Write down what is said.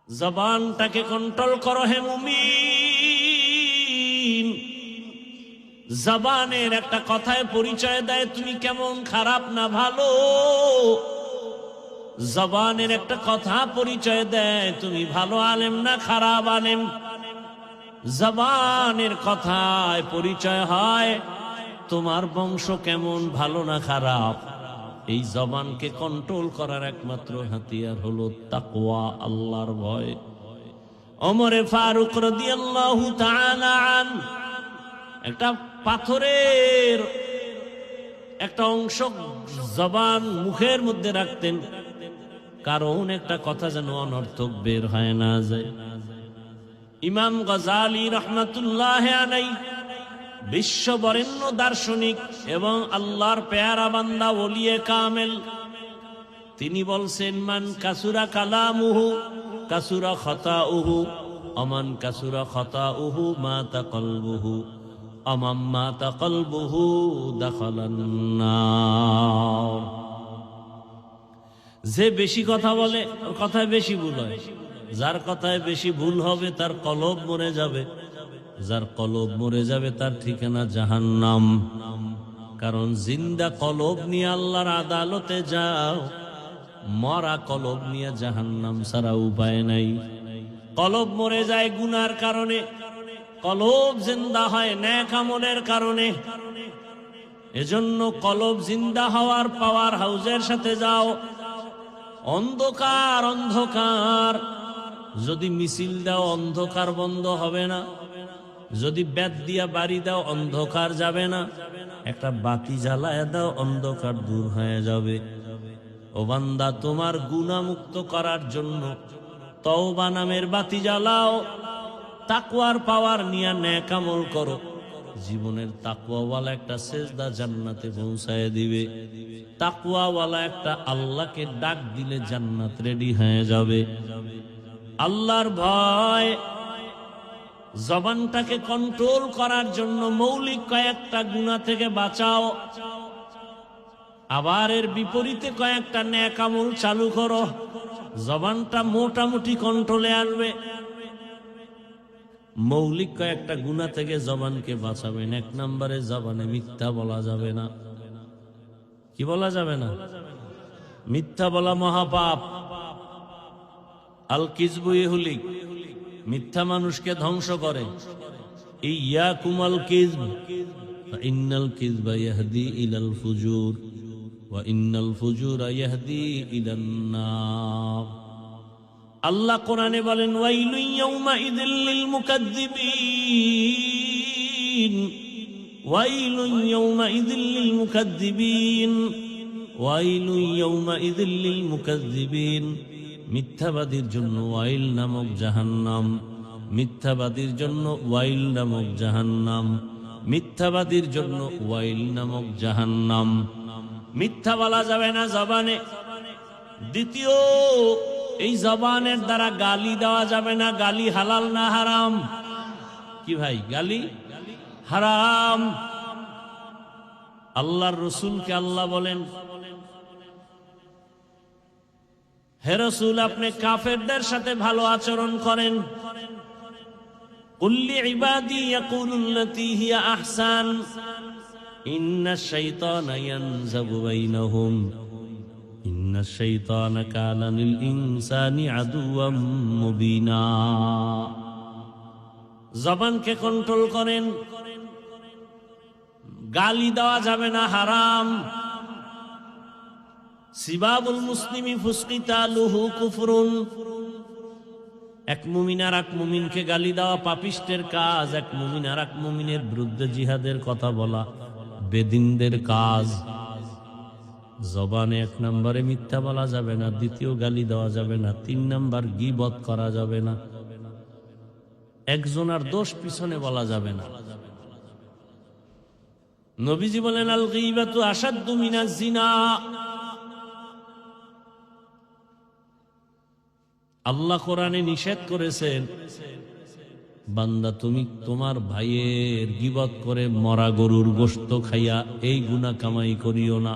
জবানটাকে control করো হে মুমিন। জবানের একটা কথায় পরিচয় দেয় তুমি কেমন খারাপ না ভালো। জবানের একটা কথা পরিচয় দেয় তুমি ভালো আলেম না খারাপ আলেম। জবানের কথায় পরিচয় হয় তোমার বংশ কেমন ভালো না খারাপ। এই জবানকে কন্ট্রোল করার একমাত্র হাতিয়ার হলো তাকওয়া, আল্লাহর ভয়। ওমরে ফারুক রাদিয়াল্লাহু তাআলা আন একটা পাথরের একটা অংশ জবান মুখের মধ্যে রাখতেন, কারণ একটা কথা যেন অনর্থক বের হয় না যায়। ইমাম গজালি রহমাতুল্লাহ আলাইহি বিশ্ব বরেণ্য দার্শনিক এবং আল্লাহর পেয়ারা বান্দা ওলিয়ে কামেল, তিনি বলছেন মান কাসুরা কালামুহু কাসুরা খতাউহু আমান কাসুরা খতাউহু মাতা কলবুহু আমাম মাতা কলবুহু দাখালান নার। যে বেশি কথা বলে ওর কথায় বেশি ভুল হয়, যার কথায় বেশি ভুল হবে তার কলব মরে যাবে, যার কলব মরে যাবে তার ঠিকানা জাহান্নাম। কারণ জিন্দা কলব নিয়ে আল্লাহর আদালতে যাও, মরা কলব নিয়ে জাহান্নাম ছাড়া উপায় নাই। কলব মরে যায় গুনার কারণে, কলব জিন্দা হয় নেক আমলের কারণে। এজন্য কলব জিন্দা হওয়ার পাওয়ার হাউজের সাথে যাও। অন্ধকার অন্ধকার যদি মিছিল দাও অন্ধকার বন্ধ হবে না, যদি বেত দিয়া বাড়ি দাও অন্ধকার যাবে না, একটা বাতি জ্বালায় দাও অন্ধকার দূর হয়ে যাবে। ও বান্দা, তোমার গুনাহ মুক্ত করার জন্য তওবা নামের বাতি জ্বালাও, তাকওয়ার পাওয়ার নিয়ে নেক আমল করো। জীবনের তাকওয়াওয়ালা একটা সেজদা জান্নাতে পৌঁছায় দিবে। তাকওয়াওয়ালা একটা আল্লাহকে ডাক দিলে জান্নাত রেডি হয়ে যাবে। আল্লাহর ভয় জবানটাকে কন্ট্রোল করার জন্য মৌলিক কয়েকটা গুনাহ থেকে বাঁচাও, আবার এর বিপরীতে কয়েকটা নেক আমল চালু করো। জবানটা মোটামুটি কন্ট্রোলে আসবে। মৌলিক কয়েকটা গুনাহ থেকে জবানকে বাঁচাবেন। এক নম্বরে জবানে মিথ্যা বলা যাবে না। কি বলা যাবে না? মিথ্যা বলা মহাপাপ। আল কিযবু ইহলিক, মিথ্যা মানুষকে ধ্বংস করে। ইয়াকুম আল কিযব ফাইন্নাল কিযবা ইয়াহদি ইলাল ফুজুর ওয়া ইন্নাল ফুজুরা ইয়াহদি ইলান নার। আল্লাহ কোরআনে বলেন ওয়াইলু ইয়াউমা ইযিল লিল মুকাদ্দিবিন, ওয়াইলু ইয়াউমা ইযিল লিল মুকাদ্দিবিন, ওয়াইলু ইয়াউমা ইযিল লিল মুকাদ্দিবিন। মিথ্যাবাদীর জন্য ওয়াইল নামক জাহান্নাম, মিথ্যাবাদীর জন্য ওয়াইল নামক জাহান্নাম, মিথ্যাবাদীর জন্য ওয়াইল নামক জাহান্নাম। মিথ্যা বলা যাবে না জবানে। দ্বিতীয়, এই জবানের দ্বারা গালি দেওয়া যাবে না। গালি হালাল না হারাম? কি ভাই, গালি হারাম। আল্লাহর রাসূলকে আল্লাহ বলেন, হে রাসূল, আপনি কাফেরদের সাথে ভালো আচরণ করেন। কুল্লি ইবাদি ইয়াকুলুল্লাতী হিয়া আহসান ইন্নাশ শাইতানা ইয়ানজাগু বাইনাহুম ইন্নাশ শাইতানা কানা লিল ইনসানি আদুওয়াম মুবিনা। জবানকে কন্ট্রোল করেন। গালি দেওয়া যাবে না, হারাম। সিবাবুল মুসলিমি ফুসকিতালুহু কুফরুন। এক মুমিন আর এক মুমিনকে গালি দেওয়া পাপিষ্টের কাজ। এক মুমিন আর এক মুমিনের বিরুদ্ধে জিহাদের কথা বলা বেদিনদের কাজ। জবানে এক নম্বরে মিথ্যা বলা যাবে না, দ্বিতীয় গালি দেওয়া যাবে না, তিন নম্বর গীবত করা যাবে না, একজনের দোষ পিছনে বলা যাবে না। নবীজি বলেন আল গীবাতু আশাদ্দু মিনাজ জিনা। আল্লাহ কোরআনে নিষেধ করেছেন, বান্দা তুমি তোমার ভাইয়ের গীবত করে মরা গরুর গোশত খাইয়া এই গুনাহ কামাই করিও না।